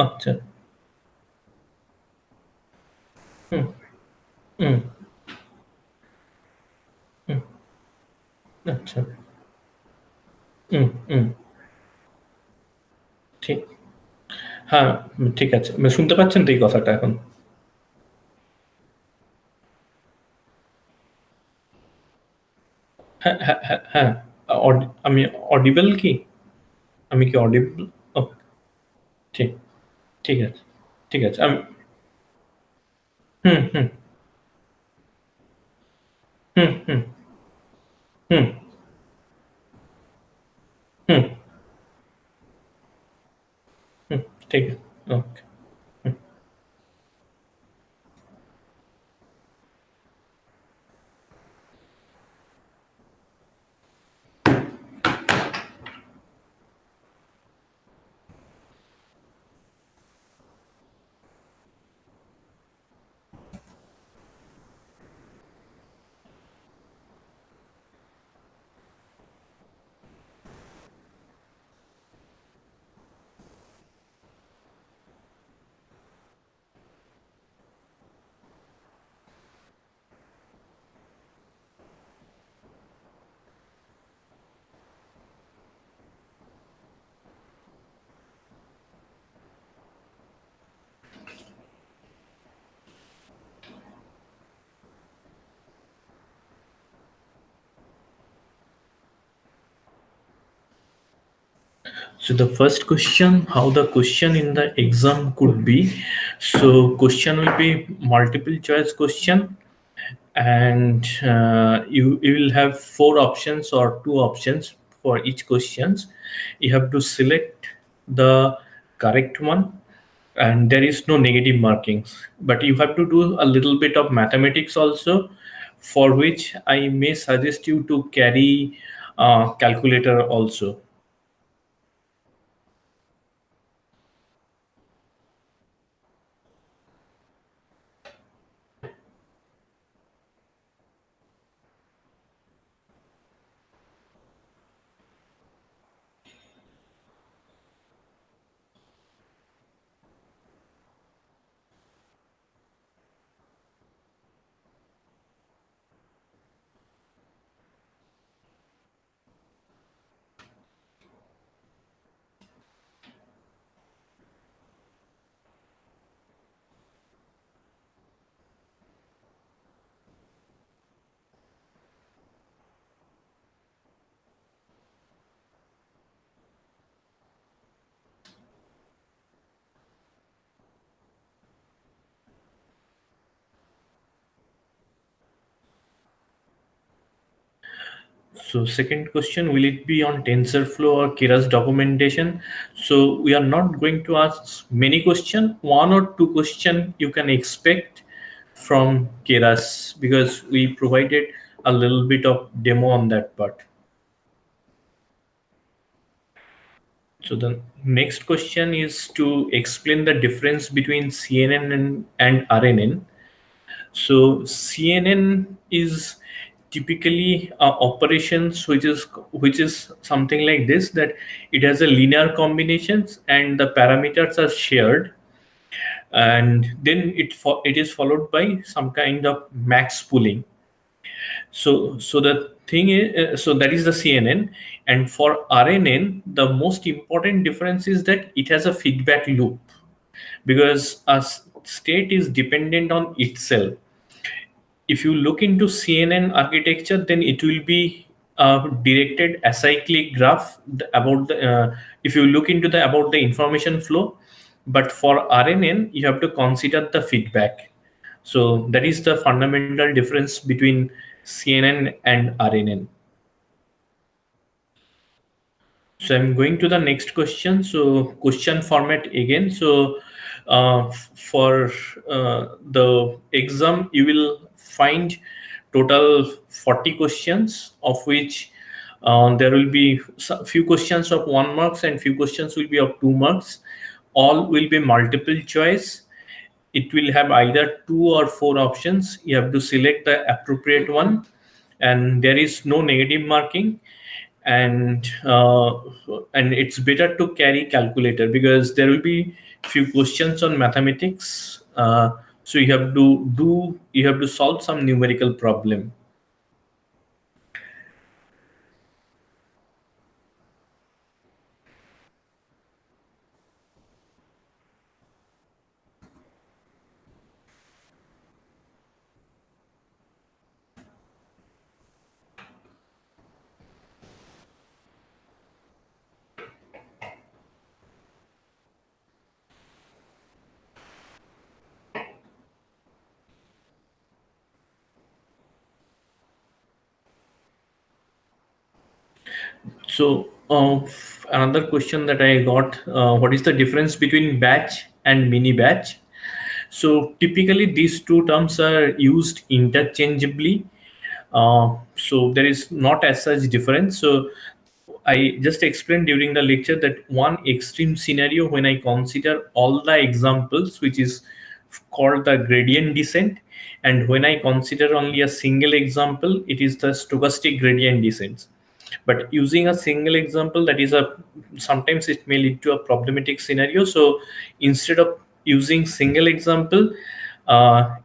अच्छा। हम्म। हम्म। हम्म। अच्छा। हम्म। ঠিক। হ্যাঁ, ঠিক আছে। শুনতে পাচ্ছেন তো এই কথাটা এখন? হ্যাঁ, হ্যাঁ, হ্যাঁ, হ্যাঁ। আমি অডিবল কি? আমি কি অডিবল? ও, ঠিক। ঠিক আছে। ঠিক আছে। হুম, হুম, হুম, হুম, হুম, হুম, হুম, ঠিক আছে। ওকে। So the first question, how the question in the exam could be. So question will be multiple choice question, and you will have four options or two options for each questions. You have to select the correct one, and there is no negative markings. But you have to do a little bit of mathematics also, for which I may suggest you to carry calculator also. So second question, will it be on TensorFlow or Keras documentation? So we are not going to ask many questions. One or two question you can expect from Keras, because we provided a little bit of demo on that part. So the next question is to explain the difference between CNN and RNN. So CNN is typically operations which is something like this, that it has a linear combinations and the parameters are shared, and then it is followed by some kind of max pooling. So the thing is, so that is the CNN, and for RNN the most important difference is that it has a feedback loop, because a state is dependent on itself. If you look into CNN architecture, then it will be directed acyclic graph about the. If you look into the about the information flow, but for RNN you have to consider the feedback. So that is the fundamental difference between CNN and RNN. So I'm going to the next question. So question format again. So for the exam, you will find total 40 questions, of which there will be few questions of 1 marks and few questions will be of 2 marks. All will be multiple choice. It will have either two or four options. You have to select the appropriate one, and there is no negative marking. And it's better to carry calculator because there will be few questions on mathematics. So you have to solve some numerical problem. So another question that I got, what is the difference between batch and mini batch? So typically these two terms are used interchangeably. So there is not as such difference. So I just explained during the lecture that one extreme scenario when I consider all the examples, which is called the gradient descent, and when I consider only a single example, it is the stochastic gradient descent. But using a single example, that is a sometimes it may lead to a problematic scenario. So instead of using single example,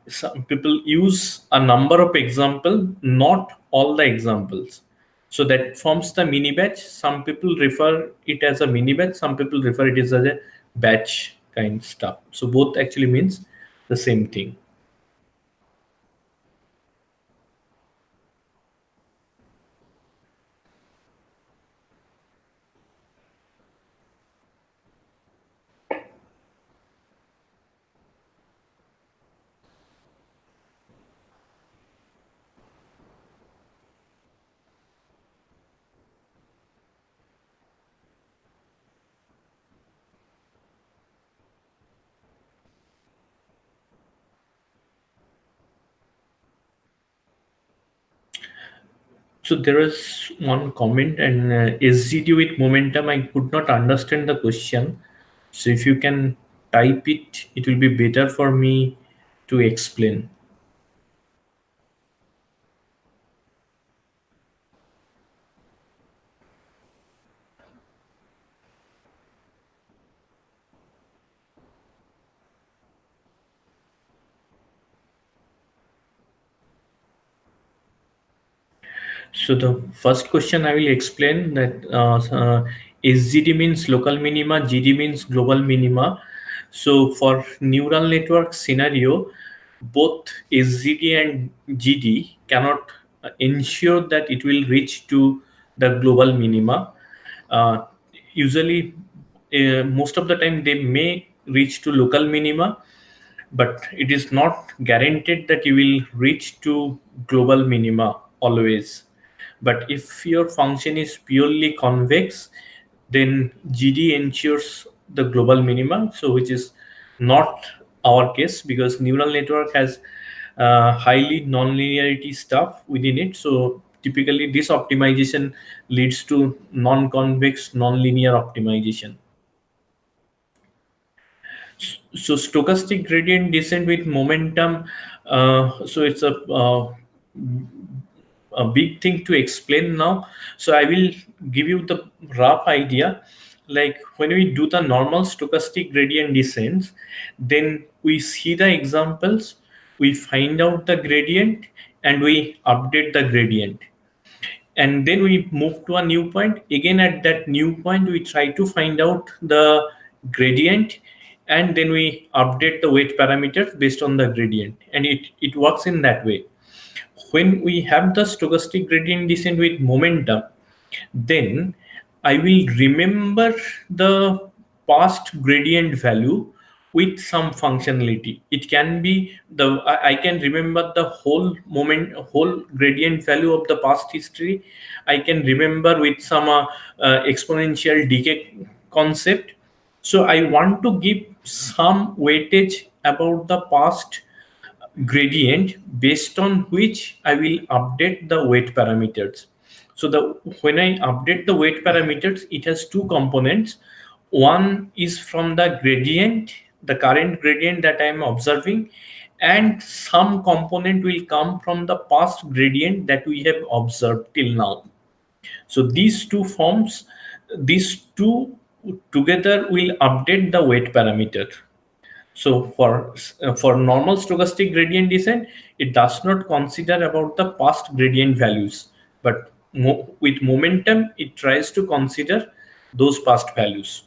some people use a number of example, not all the examples. So that forms the mini batch. Some people refer it as a mini batch, some people refer it as a batch kind stuff. So both actually means the same thing. So there was one comment and SGD with momentum. I could not understand the question. So if you can type it, it will be better for me to explain. So the first question I will explain that SGD means local minima, GD means global minima. So for neural network scenario, both SGD and GD cannot ensure that it will reach to the global minima. Uh, Usually, most of the time they may reach to local minima, but it is not guaranteed that you will reach to global minima always. But if your function is purely convex, then GD ensures the global minima, so which is not our case because neural network has highly nonlinearity stuff within it. So typically this optimization leads to non-convex nonlinear optimization. So stochastic gradient descent with momentum, so it's a big thing to explain now. So I will give you the rough idea. Like when we do the normal stochastic gradient descents, then we see the examples, we find out the gradient, and we update the gradient, and then we move to a new point. Again at that new point we try to find out the gradient, and then we update the weight parameters based on the gradient, and it works in that way. When we have the stochastic gradient descent with momentum, then I will remember the past gradient value with some functionality. It can be I can remember the whole gradient value of the past history. I can remember with some exponential decay concept. So I want to give some weightage about the past gradient based on which I will update the weight parameters. So the when I update the weight parameters, it has two components. One is from the gradient, the current gradient that I am observing, and some component will come from the past gradient that we have observed till now. So these two together will update the weight parameter. So for normal stochastic gradient descent, it does not consider about the past gradient values, but with momentum, it tries to consider those past values.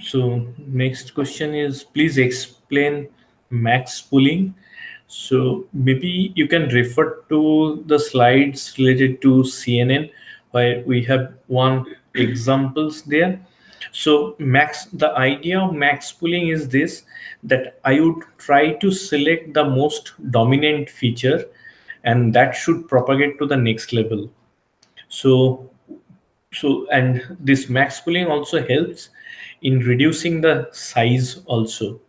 So next question is, please explain max pooling. So maybe you can refer to the slides related to CNN where we have one examples there. So the idea of max pooling is this, that I would try to select the most dominant feature and that should propagate to the next level. So and this max pooling also helps in reducing the size also.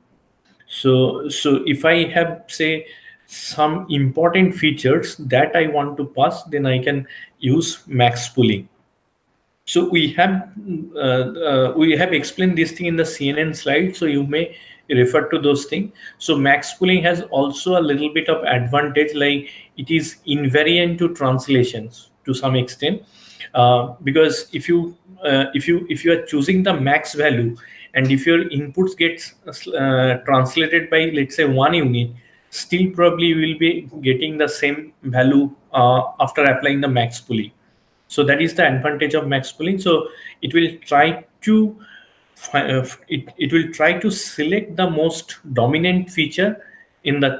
So if I have, say, some important features that I want to pass, then I can use max pooling. So we have explained this thing in the CNN slide, so you may refer to those things. So max pooling has also a little bit of advantage, like it is invariant to translations to some extent, because if you are choosing the max value, and if your inputs gets translated by, let's say, 1 unit, still probably you will be getting the same value after applying the max pooling. So that is the advantage of max pooling. So it will try to it will try to select the most dominant feature in the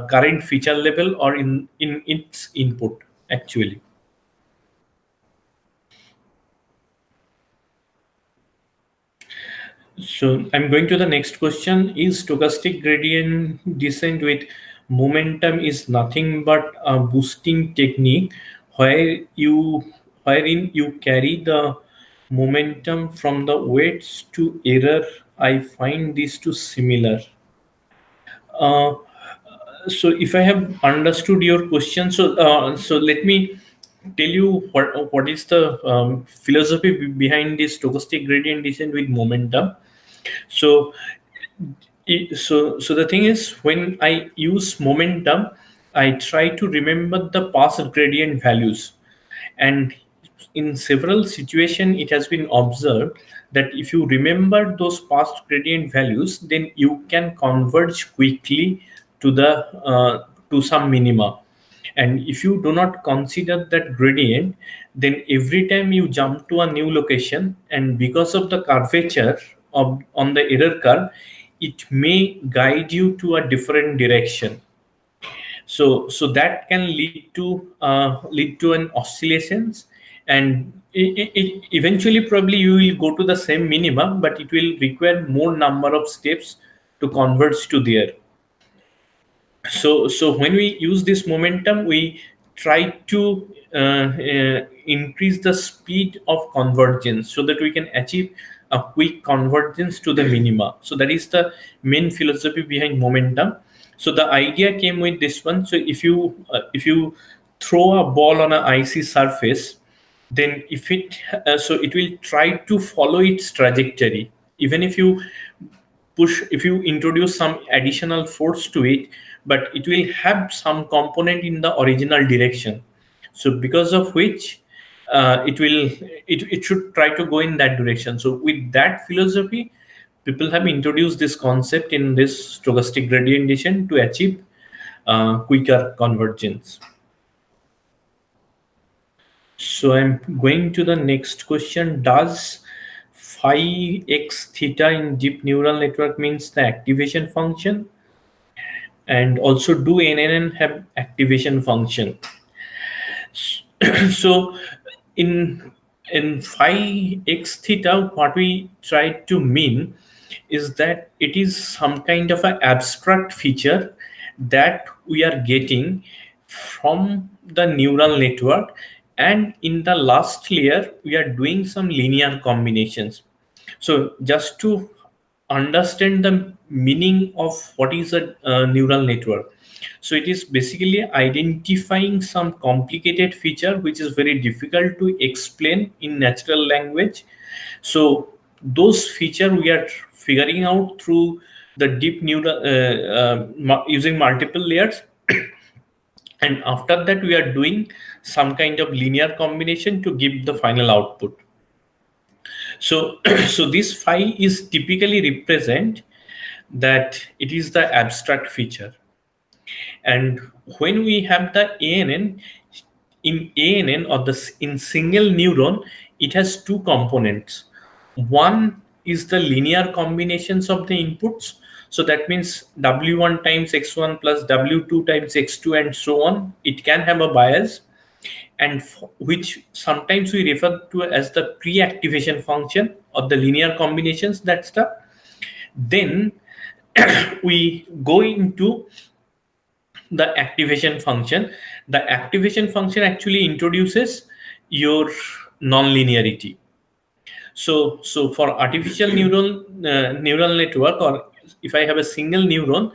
current feature level or in its input actually. So I'm going to the next question. Is stochastic gradient descent with momentum is nothing but a boosting technique wherein you carry the momentum from the weights to error? I find these two similar. Uh, so if I have understood your question, so let me tell you what is the philosophy behind this stochastic gradient descent with momentum. So so the thing is, when I use momentum, I try to remember the past gradient values, and in several situations it has been observed that if you remember those past gradient values, then you can converge quickly to the to some minima. And if you do not consider that gradient, then every time you jump to a new location, and because of the curvature of on the error curve, it may guide you to a different direction. So that can lead to an oscillations, and eventually probably you will go to the same minimum, but it will require more number of steps to converge to there. So when we use this momentum, we try to increase the speed of convergence so that we can achieve a quick convergence to the minima. So that is the main philosophy behind momentum. So the idea came with this one. So if you throw a ball on an icy surface, then it will try to follow its trajectory. Even if you introduce some additional force to it, but it will have some component in the original direction. So because of which it should try to go in that direction. So with that philosophy, people have introduced this concept in this stochastic gradient to achieve quicker convergence. So I'm going to the next question. Does phi x theta in deep neural network means the activation function? And also, do NNN have activation function? So in phi x theta, what we try to mean is that it is some kind of an abstract feature that we are getting from the neural network, and in the last layer we are doing some linear combinations. So just to understand the meaning of what is a neural network, so it is basically identifying some complicated feature which is very difficult to explain in natural language. So those feature we are figuring out through the deep neural using multiple layers, and after that we are doing some kind of linear combination to give the final output. So so this phi is typically represent that it is the abstract feature. And when we have the ANN, in ANN or in single neuron, it has two components. One is the linear combinations of the inputs. So that means W1 times X1 plus W2 times X2 and so on. It can have a bias, and which sometimes we refer to as the pre-activation function or the linear combinations, that stuff. Then we go into the activation function. The activation function actually introduces your non-linearity. So for artificial neural network, or if I have a single neuron,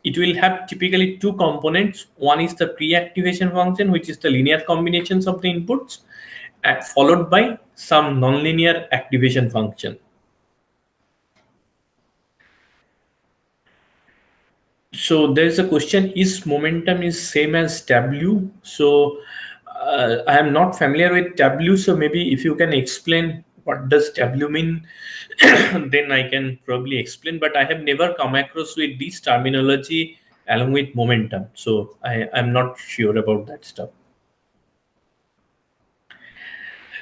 it will have typically two components. One is the pre-activation function, which is the linear combinations of the inputs, followed by some nonlinear activation function. So there is a question: is momentum is same as W? So I am not familiar with W. So maybe if you can explain what does W mean, then I can probably explain. But I have never come across with this terminology along with momentum. So I'm not sure about that stuff.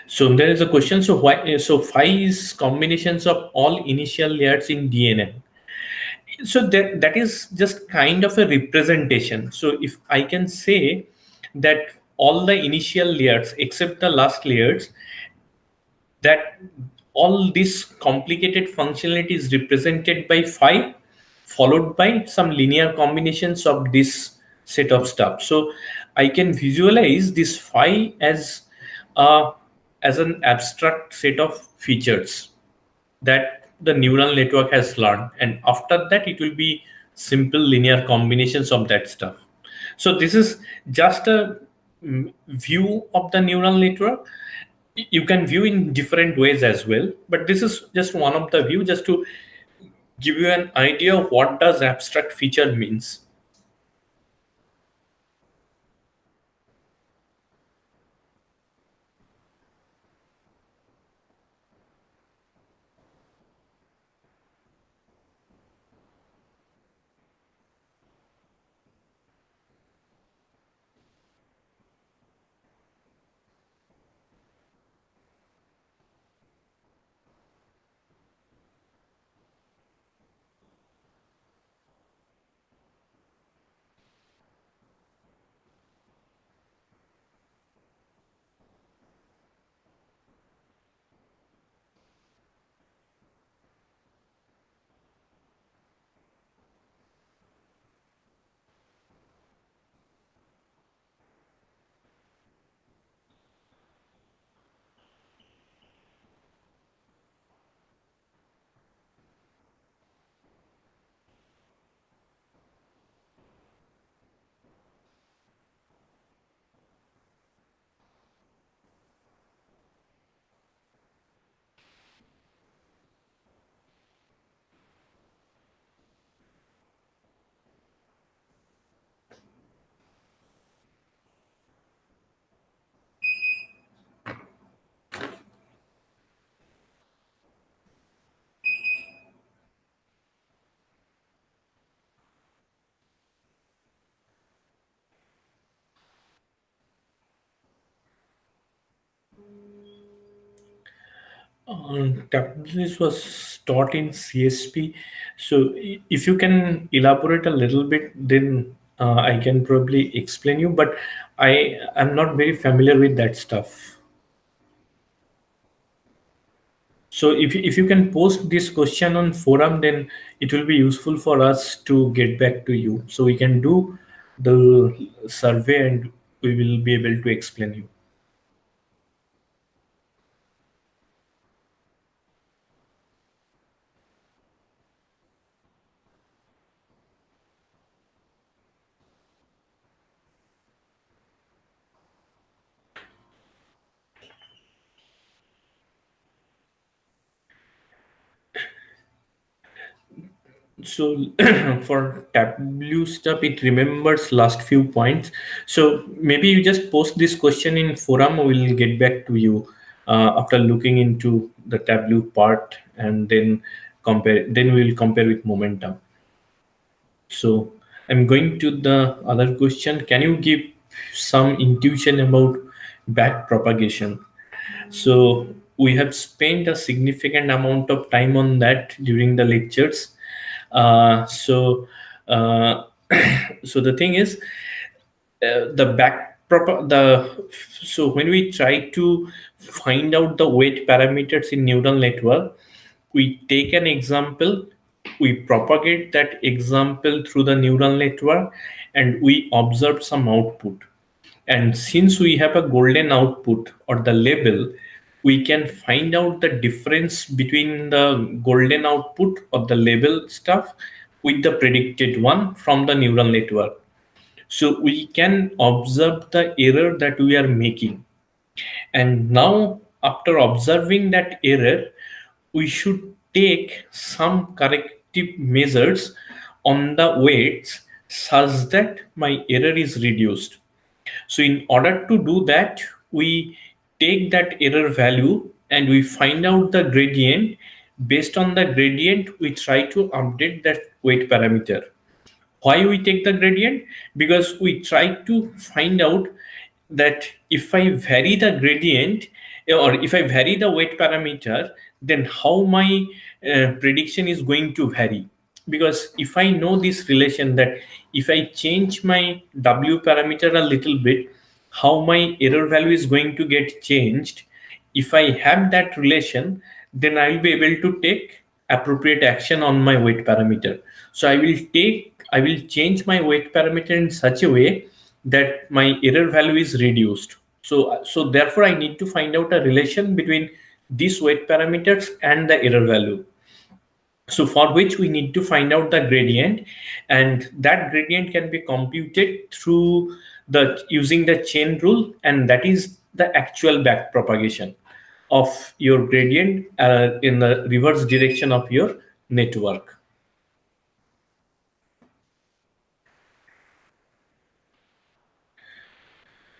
So there is a question. So why? So phi is combinations of all initial layers in DNA. So that is just kind of a representation. So if I can say that all the initial layers except the last layers, that all this complicated functionality is represented by phi, followed by some linear combinations of this set of stuff. So I can visualize this phi uh, as an abstract set of features that the neural network has learned, and after that it will be simple linear combinations of that stuff. So this is just a view of the neural network. You can view in different ways as well, but this is just one of the view, just to give you an idea of what does abstract feature means. This was taught in CSP. So if you can elaborate a little bit, then I can probably explain you. But I am not very familiar with that stuff. So if you can post this question on forum, then it will be useful for us to get back to you. So we can do the survey and we will be able to explain you. So for Tableau stuff, it remembers last few points. So maybe you just post this question in forum. We'll get back to you after looking into the Tableau part, and then compare. Then we will compare with momentum. So I'm going to the other question. Can you give some intuition about back propagation? So we have spent a significant amount of time on that during the lectures. So so the thing is, the back prop the so when we try to find out the weight parameters in neural network, we take an example, we propagate that example through the neural network, and we observe some output. And since we have a golden output or the label, we can find out the difference between the golden output or the label stuff with the predicted one from the neural network. So we can observe the error that we are making. And now, after observing that error, we should take some corrective measures on the weights such that my error is reduced. So in order to do that, we take that error value and we find out the gradient. Based on the gradient, we try to update that weight parameter. Why we take the gradient? Because we try to find out that if I vary the gradient, or if I vary the weight parameter, then how my prediction is going to vary. Because if I know this relation, that if I change my W parameter a little bit, how my error value is going to get changed, if I have that relation, then I will be able to take appropriate action on my weight parameter. So I will change my weight parameter in such a way that my error value is reduced. So therefore I need to find out a relation between these weight parameters and the error value. So for which we need to find out the gradient, and that gradient can be computed through the using the chain rule, and that is the actual back propagation of your gradient in the reverse direction of your network.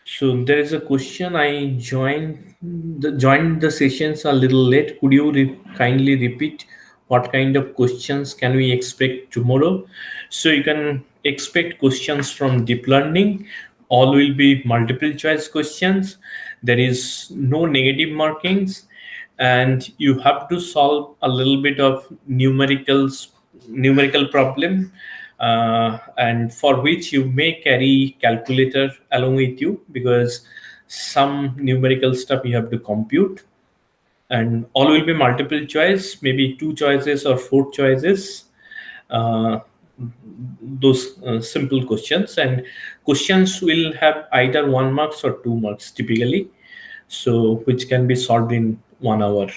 So there is a question. I joined the sessions a little late. Could you kindly repeat what kind of questions can we expect tomorrow? So you can expect questions from deep learning. All will be multiple choice questions. There is no negative markings, and you have to solve a little bit of numerical problem, and for which you may carry calculator along with you, because some numerical stuff you have to compute, and all will be multiple choice, maybe two choices or four choices. uh, those simple questions, and questions will have either 1 marks or 2 marks typically, so which can be solved in 1 hour.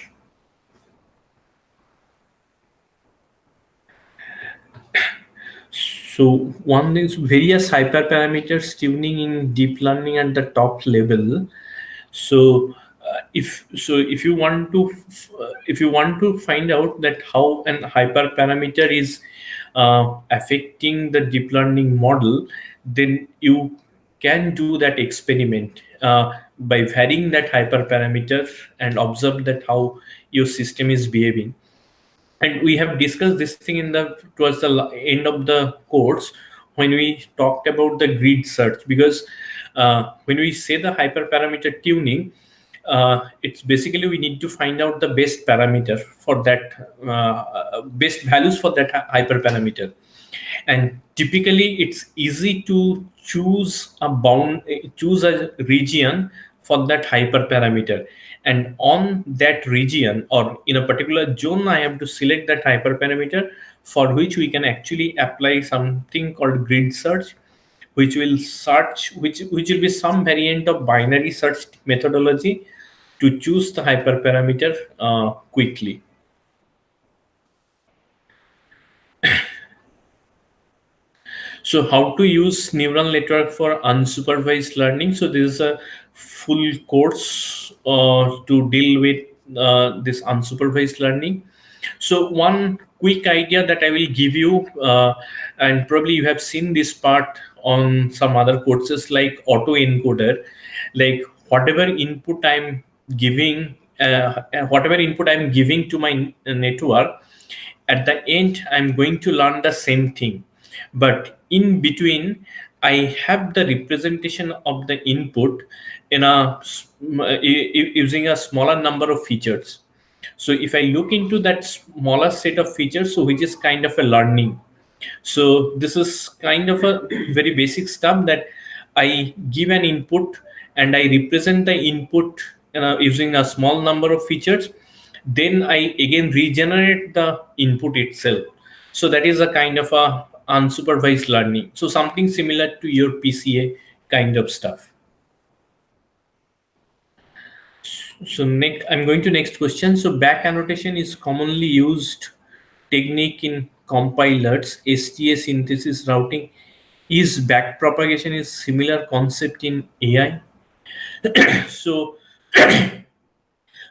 So one is various hyperparameters tuning in deep learning at the top level. So if you want to find out that how an hyperparameter is affecting the deep learning model, then you can do that experiment by varying that hyperparameter and observe that how your system is behaving. And we have discussed this thing in the towards the end of the course, when we talked about the grid search, because when we say the hyperparameter tuning, It's basically we need to find out the best parameter for that, best values for that hyperparameter. And typically it's easy to choose a region for that hyperparameter, and on that region or in a particular zone I have to select that hyperparameter, for which we can actually apply something called grid search, which will be some variant of binary search methodology to choose the hyperparameter quickly. So how to use neural network for unsupervised learning? So this is a full course to deal with this unsupervised learning. So one quick idea that I will give you, and probably you have seen this part on some other courses like autoencoder, like whatever input I'm giving to my network, at the end I'm going to learn the same thing, but in between I have the representation of the input in using a smaller number of features. So if I look into that smaller set of features, so which is kind of a learning. So this is kind of a very basic stuff that I give an input and I represent the input using a small number of features. Then I again regenerate the input itself. So that is a kind of a unsupervised learning. So something similar to your PCA kind of stuff. So next, I'm going to next question. So back annotation is commonly used technique in compilers, STA synthesis routing. Is back propagation is similar concept in AI? So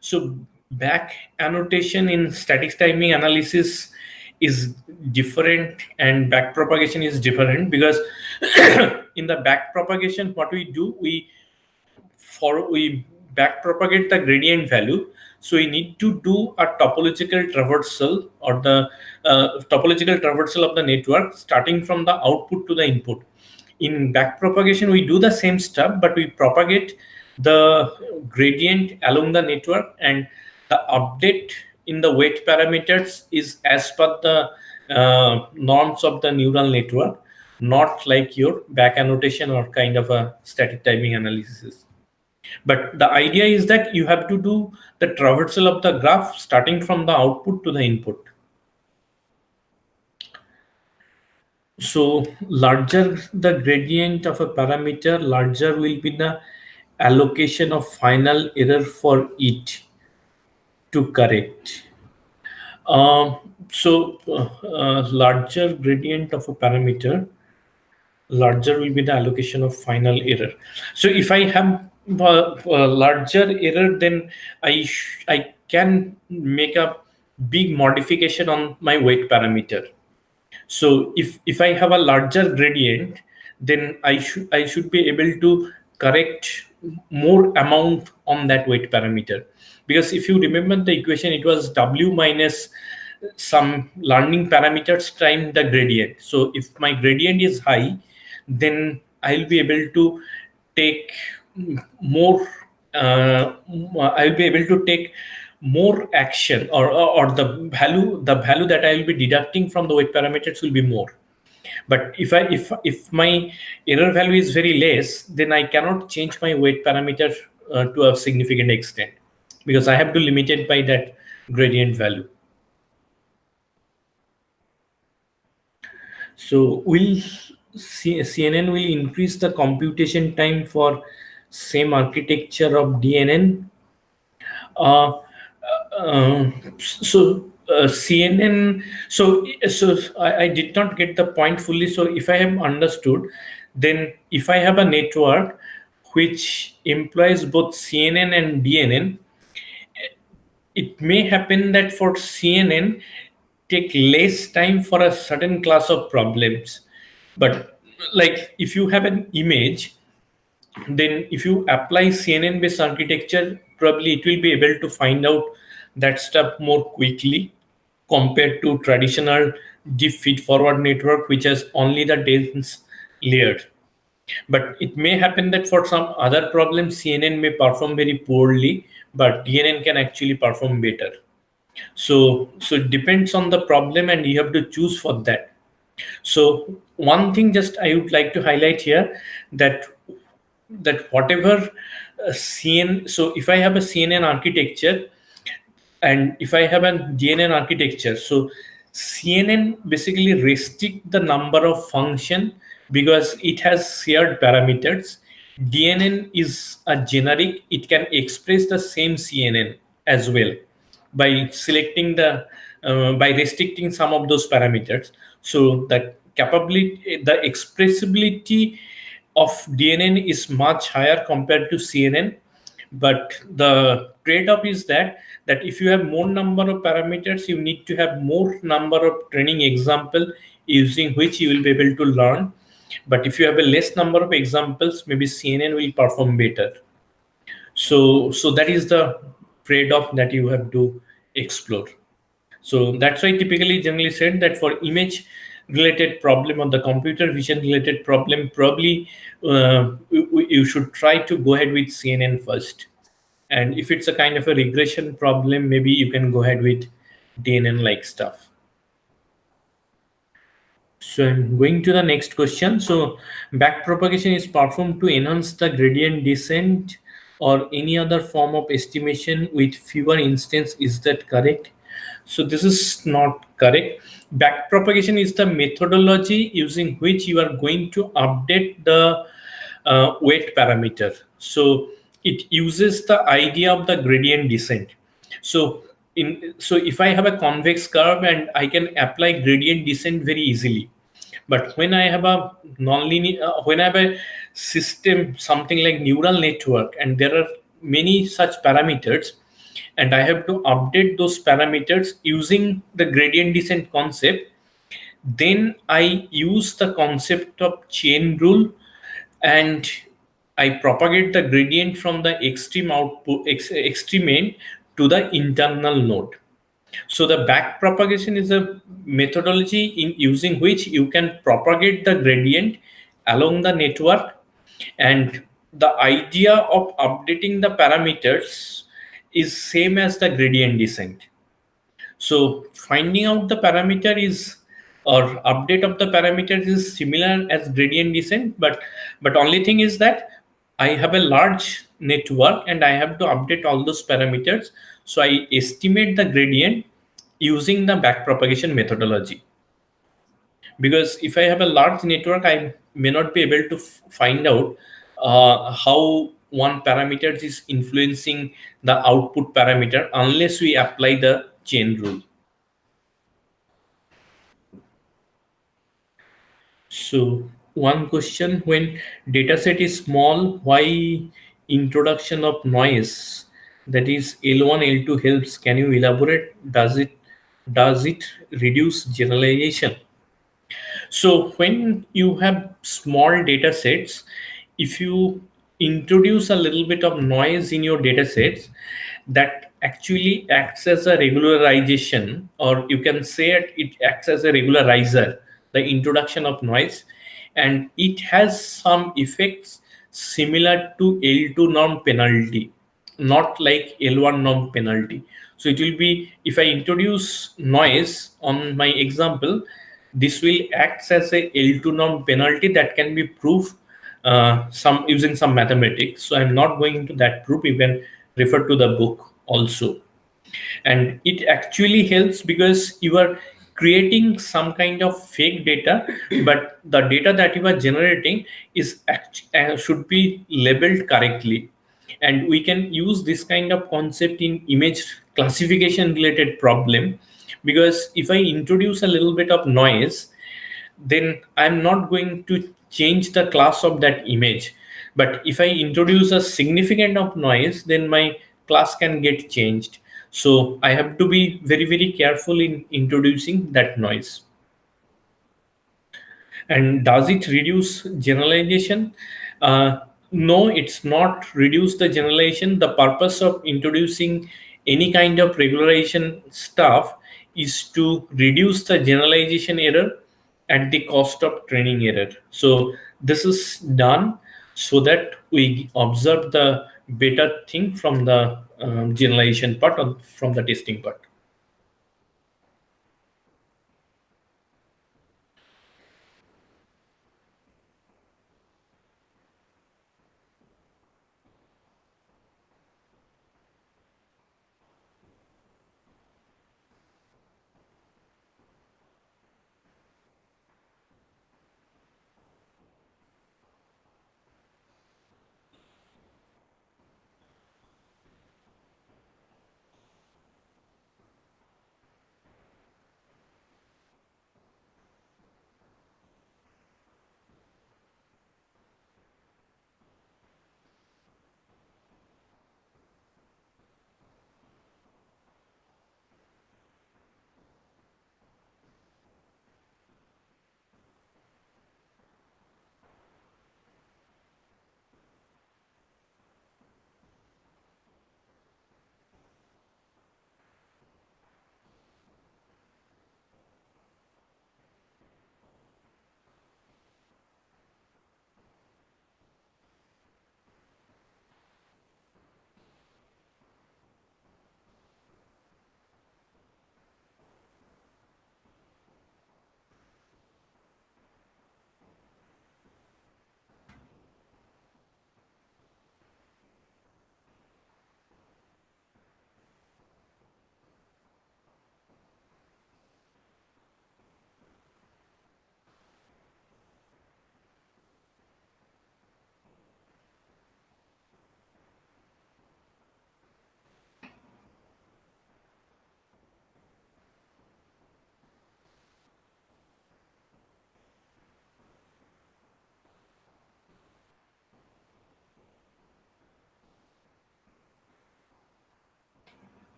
so back annotation in static timing analysis is different and back propagation is different, because in the back propagation what we do, we back propagate the gradient value. So we need to do a topological traversal, or the topological traversal of the network starting from the output to the input. In back propagation we do the same stuff, but we propagate the gradient along the network, and the update in the weight parameters is as per the norms of the neural network, not like your back annotation or kind of a static timing analysis. But the idea is that you have to do the traversal of the graph starting from the output to the input. So larger the gradient of a parameter, larger will be the allocation of final error for it to correct. Larger gradient of a parameter, larger will be the allocation of final error. So if I have a larger error, then I can make a big modification on my weight parameter. So if I have a larger gradient, then I should be able to correct more amount on that weight parameter, because if you remember the equation, it was W minus some learning parameters time the gradient. So if my gradient is high, then I'll be able to take more I'll be able to take more action, or the value that I will be deducting from the weight parameters will be more. But if my error value is very less, then I cannot change my weight parameter to a significant extent, because I have to limit it by that gradient value. So will CNN will increase the computation time for same architecture of DNN? Uh, CNN. So I did not get the point fully. So if I have understood, then if I have a network which employs both CNN and DNN, it may happen that for CNN take less time for a certain class of problems. But like if you have an image, then if you apply CNN based architecture, probably it will be able to find out that stuff more quickly compared to traditional deep feed forward network, which has only the dense layer. But it may happen that for some other problems, CNN may perform very poorly, but DNN can actually perform better. So it depends on the problem, and you have to choose for that. So one thing just I would like to highlight here, that whatever CN, so if I have a CNN architecture and if I have a DNN architecture, so CNN basically restrict the number of function because it has shared parameters. DNN is a generic; it can express the same CNN as well by selecting the by restricting some of those parameters. So the capability, the expressibility of DNN is much higher compared to CNN, but the trade-off is that if you have more number of parameters, you need to have more number of training example using which you will be able to learn. But if you have a less number of examples, maybe CNN will perform better. So that is the trade-off that you have to explore. So that's why typically generally said that for image related problem or the computer vision related problem, probably you should try to go ahead with CNN first. And if it's a kind of a regression problem, maybe you can go ahead with DNN like stuff. So I'm going to the next question. So backpropagation is performed to enhance the gradient descent or any other form of estimation with fewer instance. Is that correct? So this is not correct. Backpropagation is the methodology using which you are going to update the weight parameter. So it uses the idea of the gradient descent. So if I have a convex curve and I can apply gradient descent very easily, but when I have a nonlinear, when I have a system, something like neural network, and there are many such parameters, and I have to update those parameters using the gradient descent concept, then I use the concept of chain rule, and I propagate the gradient from the extreme output, extreme end to the internal node. So the back propagation is a methodology in using which you can propagate the gradient along the network, and the idea of updating the parameters is same as the gradient descent. So finding out the parameter is, or update of the parameters is similar as gradient descent, but only thing is that I have a large network and I have to update all those parameters. So I estimate the gradient using the backpropagation methodology. Because if I have a large network, I may not be able to find out how one parameter is influencing the output parameter unless we apply the chain rule. So one question, when dataset is small, why introduction of noise, that is L1, L2 helps? Can you elaborate? Does it reduce generalization? So when you have small data sets, if you introduce a little bit of noise in your data sets, that actually acts as a regularization, or you can say it acts as a regularizer, the introduction of noise, and it has some effects similar to L2 norm penalty, not like L1 norm penalty. So it will be, if I introduce noise on my example, this will act as a L2 norm penalty that can be proved some using some mathematics. So I'm not going into that proof. You can refer to the book also. And it actually helps because you are creating some kind of fake data, but the data that you are generating is should be labeled correctly. And we can use this kind of concept in image classification related problem, because if I introduce a little bit of noise, then I'm not going to change the class of that image. But if I introduce a significant of noise, then my class can get changed. So I have to be very, very careful in introducing that noise. And does it reduce generalization? No, it's not reduce the generalization. The purpose of introducing any kind of regularization stuff is to reduce the generalization error at the cost of training error. So This is done so that we observe the better thing from the generalization part or from the testing part.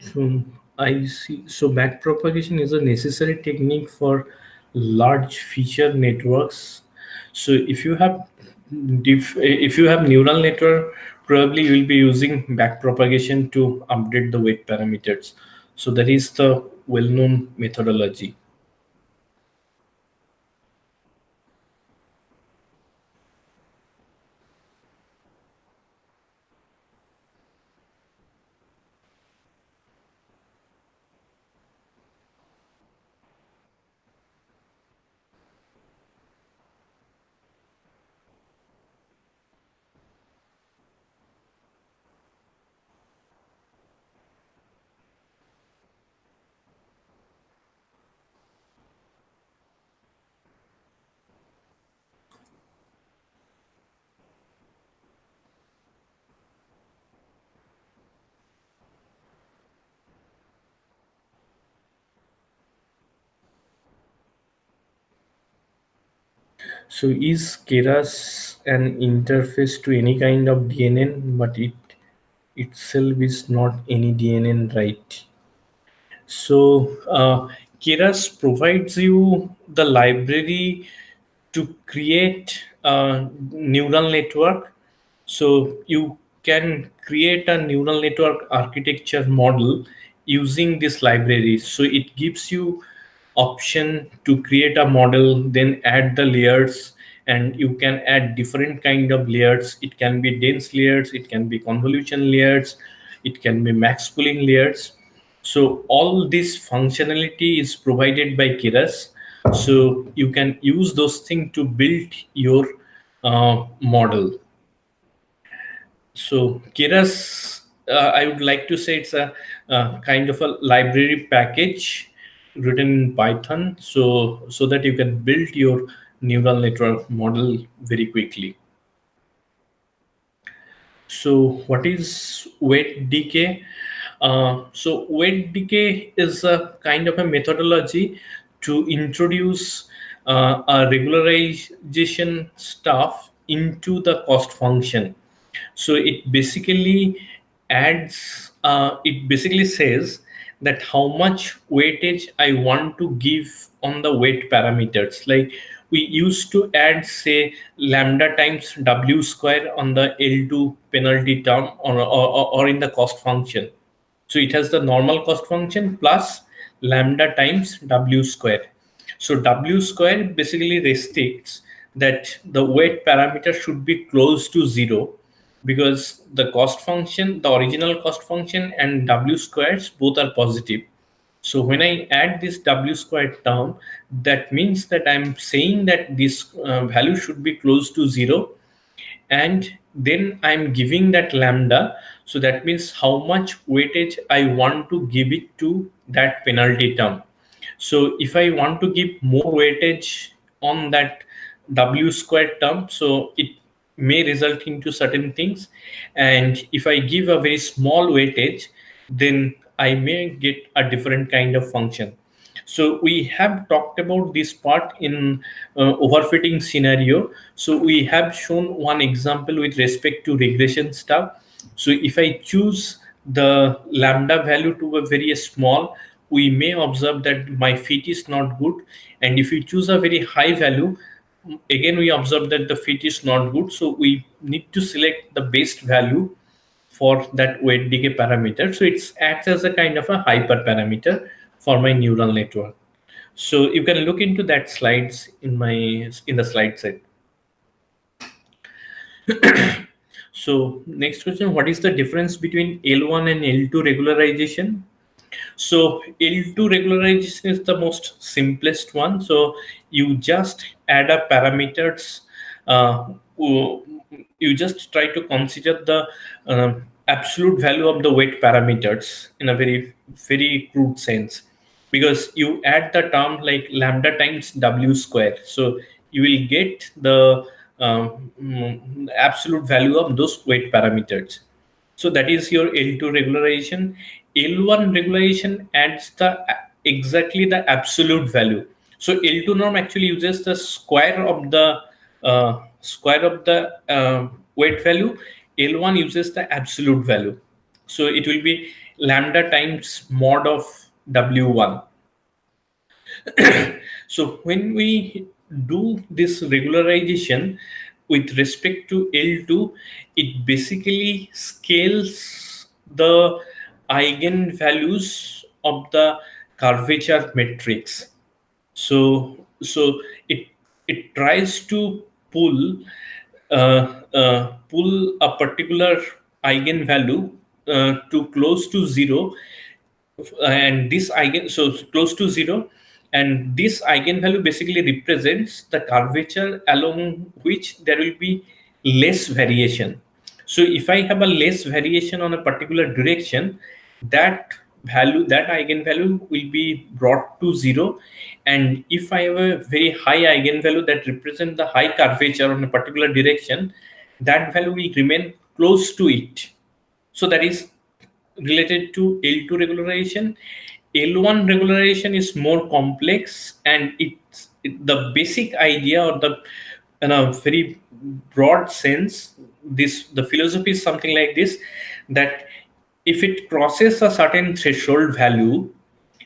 So I see. So backpropagation is a necessary technique for large feature networks. So if you have neural network, probably you will be using backpropagation to update the weight parameters. So that is the well-known methodology. So is Keras an interface to any kind of DNN, but it itself is not any DNN, right? So Keras provides you the library to create a neural network. So you can create a neural network architecture model using this library. So it gives you option to create a model, then add the layers, and you can add different kind of layers. It can be dense layers, it can be convolution layers, it can be max pooling layers. So all this functionality is provided by Keras. So you can use those things to build your model. So Keras, I would like to say it's a kind of a library package written in Python, so that you can build your neural network model very quickly. So what is weight decay? So weight decay is a kind of a methodology to introduce a regularization stuff into the cost function. So it basically says that how much weightage I want to give on the weight parameters. Like we used to add, say, lambda times w square on the L2 penalty term, or in the cost function. So it has the normal cost function plus lambda times w square. So w square basically restricts that the weight parameter should be close to zero, because the cost function, the original cost function, and w squares both are positive. So when I add this w squared term, that means that I'm saying that this value should be close to zero, and then I'm giving that lambda. So that means how much weightage I want to give it to that penalty term. So if I want to give more weightage on that w squared term, so it may result into certain things. And if I give a very small weightage, then I may get a different kind of function. So we have talked about this part in overfitting scenario. So we have shown one example with respect to regression stuff. So if I choose the lambda value to a very small, we may observe that my fit is not good. And if we choose a very high value, again we observe that the fit is not good. So we need to select the best value for that weight decay parameter. So it acts as a kind of a hyperparameter for my neural network. So you can look into that slides in the slide set. So next question, what is the difference between L1 and L2 regularization? So L2 regularization is the most simplest one. So you just add up parameters. Uh, you just try to consider the absolute value of the weight parameters in a very crude sense, because you add the term like lambda times w square. So you will get the absolute value of those weight parameters. So that is your L2 regularization. L1 regularization adds the exactly the absolute value. So L2 norm actually uses the square of the weight value. L1 uses the absolute value. So it will be lambda times mod of W1. So when we do this regularization with respect to L2, it basically scales the eigenvalues of the curvature matrix. So it tries to pull a particular eigenvalue to close to zero, and this eigen, so close to zero, and this eigenvalue basically represents the curvature along which there will be less variation. So if I have a less variation on a particular direction, that that eigenvalue will be brought to zero. And if I have a very high eigenvalue that represents the high curvature on a particular direction, that value will remain close to it. So that is related to L2 regularization. L1 regularization is more complex, and the basic idea, or the in a very broad sense, this the philosophy is something like this, that if it crosses a certain threshold value,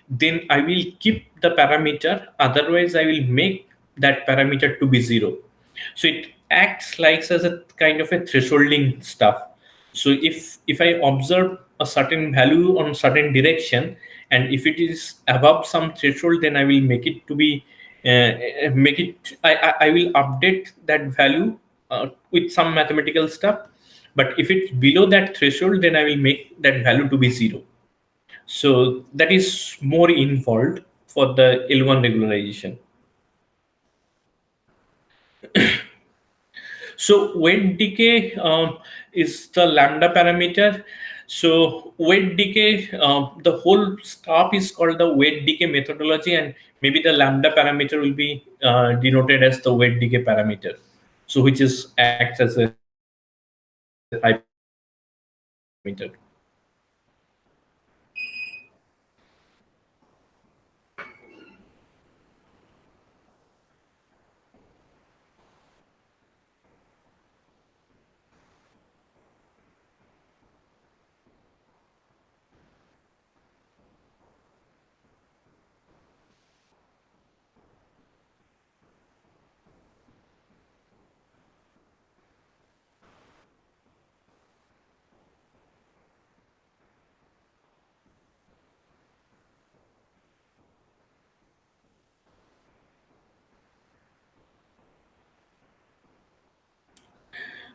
then I will keep the parameter, otherwise I will make that parameter to be zero. So it acts like as a kind of a thresholding stuff. So if I observe a certain value on certain direction, and if it is above some threshold, then I will make it to be make it I will update that value with some mathematical stuff. But if it's below that threshold, then I will make that value to be zero. So that is more involved for the L1 regularization. So weight decay is the lambda parameter. So weight decay, the whole stuff is called the weight decay methodology, and maybe the lambda parameter will be denoted as the weight decay parameter. So which is acts as a hyperparameter.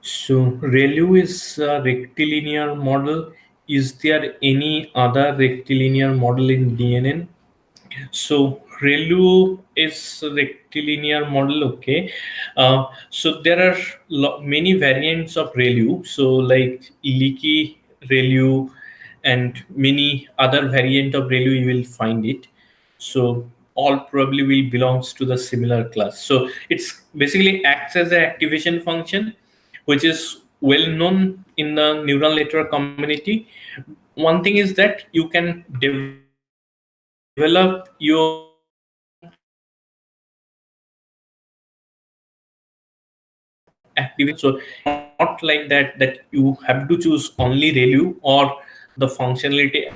So ReLU is a rectilinear model. Is there any other rectilinear model in DNN? So ReLU is a rectilinear model. Okay. So there are many variants of ReLU. So like leaky ReLU and many other variant of ReLU you will find it. So all probably will belongs to the similar class. So it's basically acts as an activation function, which is well known in the neural network community. One thing is that you can develop your own activation. So not like that you have to choose only ReLU or the functionality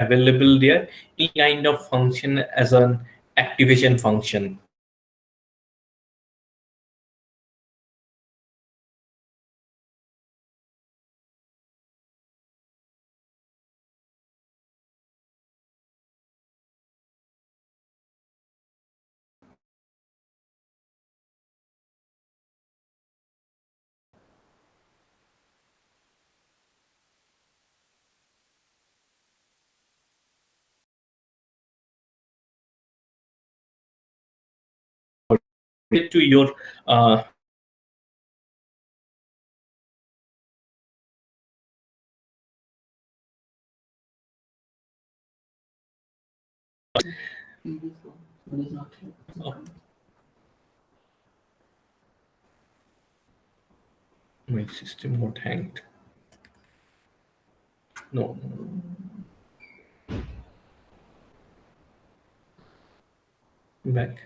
available there. Any kind of function as an activation function. Get to your uh, my system got hanged. No, back.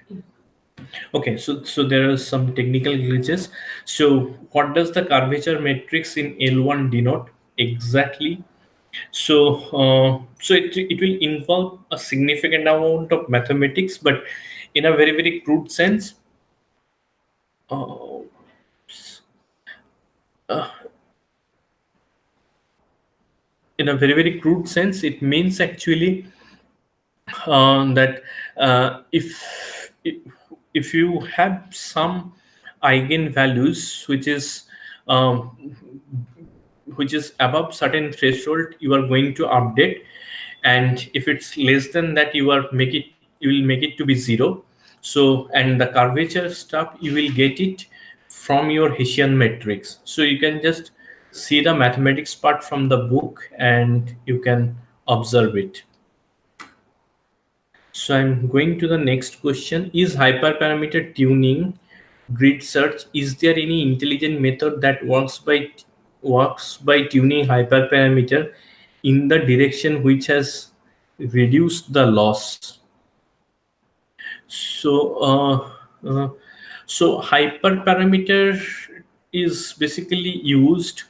Okay, so there are some technical glitches. So what does the curvature matrix in L1 denote exactly? So it will involve a significant amount of mathematics, but in a very crude sense. Uh, uh, in a very crude sense, it means actually that if you have some eigenvalues um, which is above certain threshold, you are going to update, and if it's less than that, you will make it to be zero. So and the curvature stuff you will get it from your Hessian matrix. So you can just see the mathematics part from the book and you can observe it. So I'm going to the next question. Is hyperparameter tuning grid search? Is there any intelligent method that works by tuning hyperparameter in the direction which has reduced the loss? So uh, so hyperparameter is basically used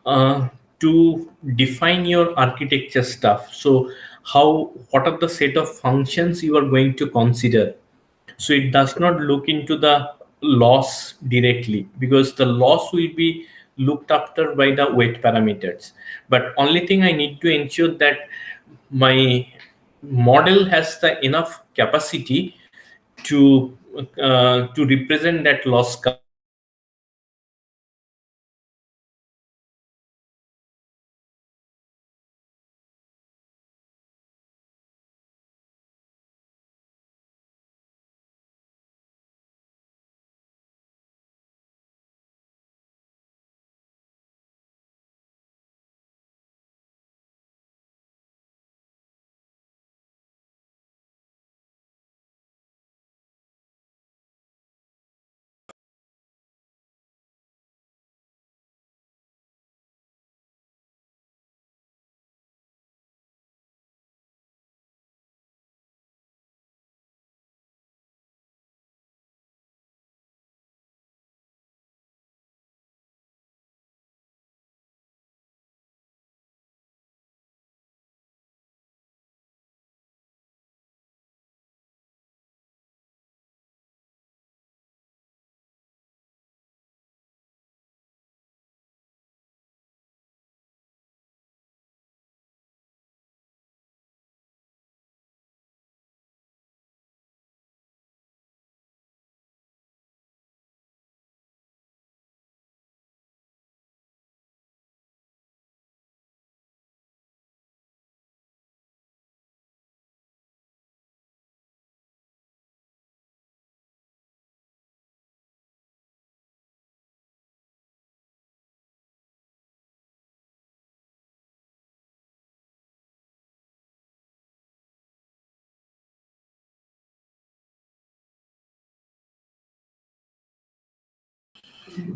uh, to define your architecture stuff. So what are the set of functions you are going to consider? So it does not look into the loss directly, because the loss will be looked after by the weight parameters. But only thing I need to ensure that my model has the enough capacity to represent that loss curve.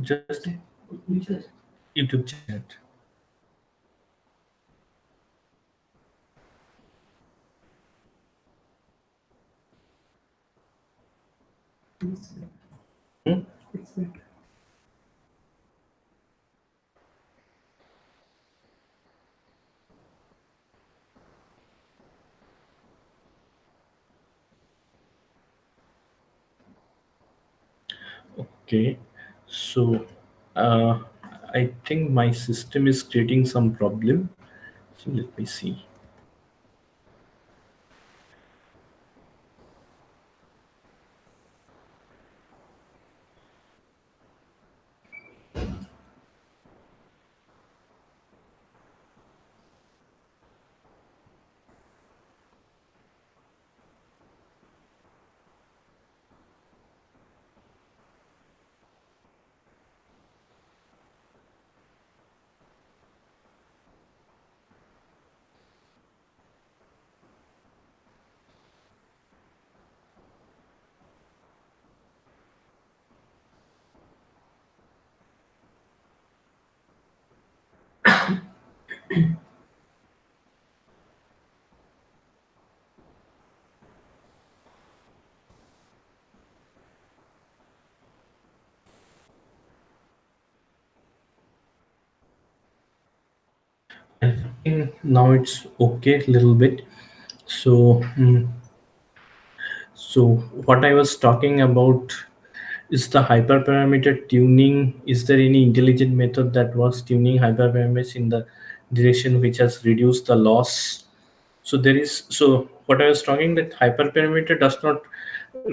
Just YouTube chat. Hmm? Okay, so uh, I think my system is creating some problem. So let me see. I think now it's okay a little bit. So, so what I was talking about is the hyperparameter tuning. Is there any intelligent method that works tuning hyperparameters in the direction which has reduced the loss? So there is, so what I was talking, that hyperparameter does not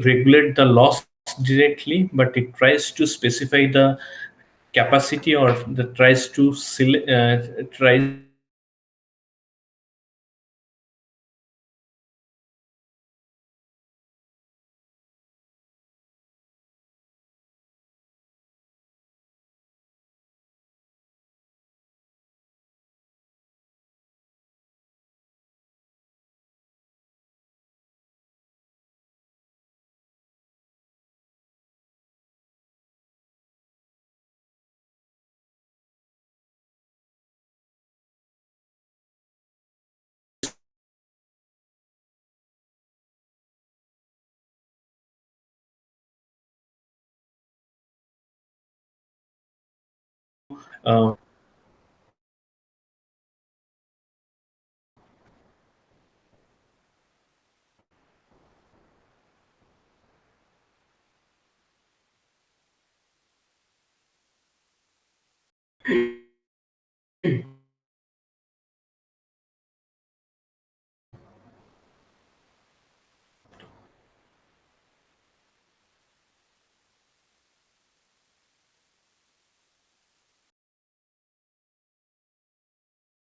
regulate the loss directly, but it tries to specify the capacity, or the tries to tries uh,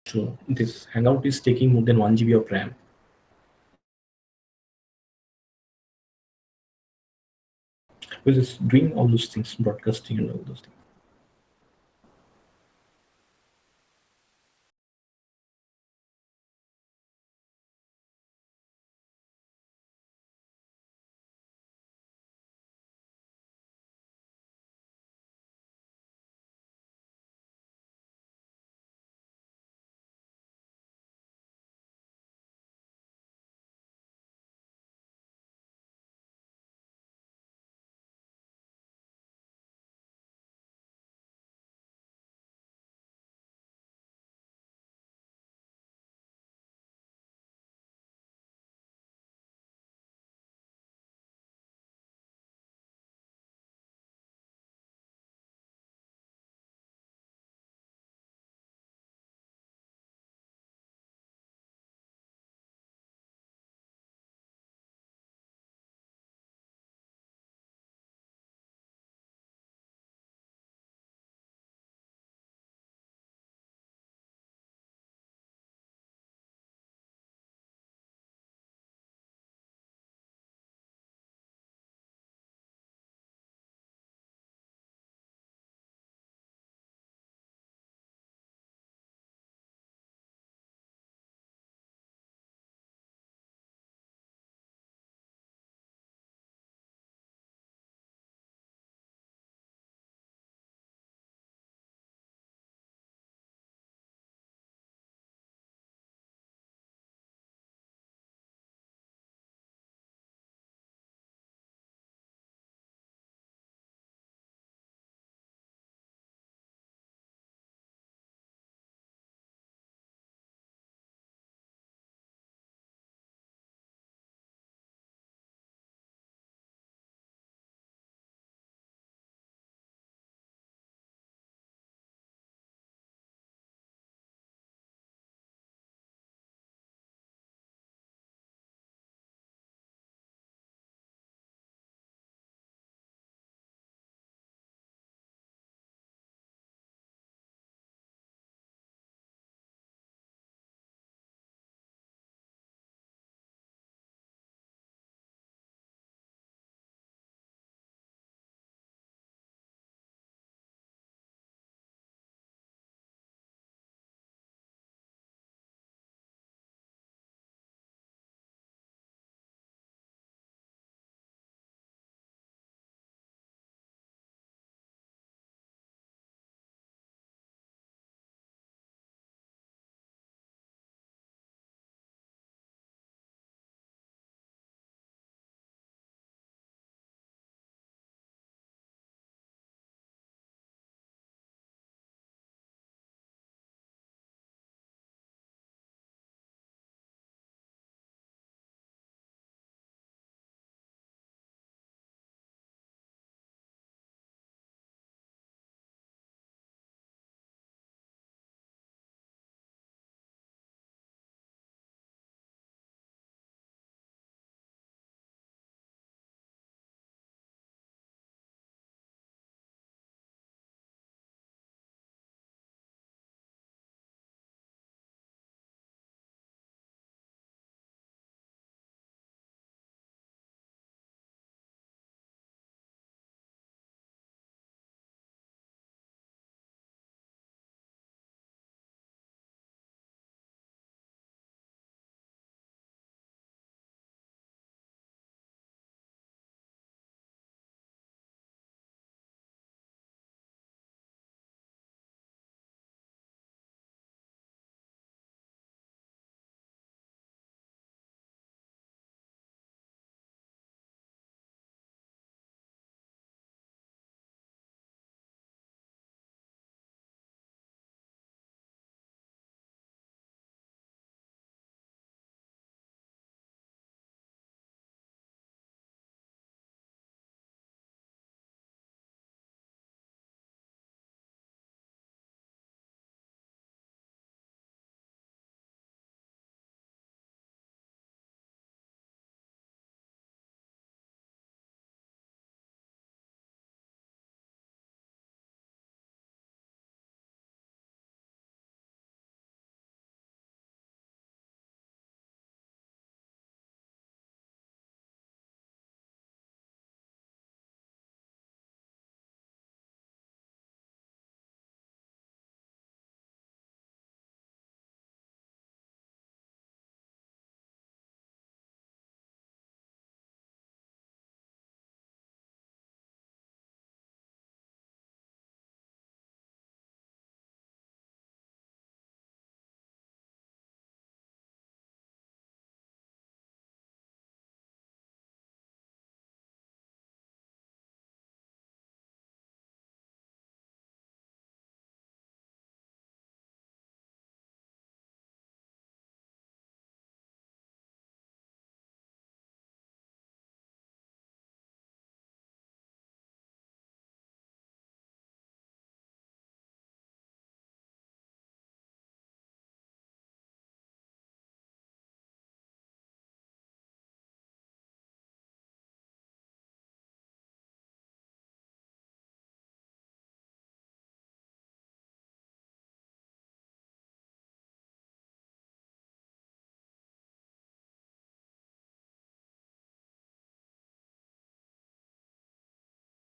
so this hangout is taking more than 1 GB of RAM, which is doing all those things, broadcasting and all those things.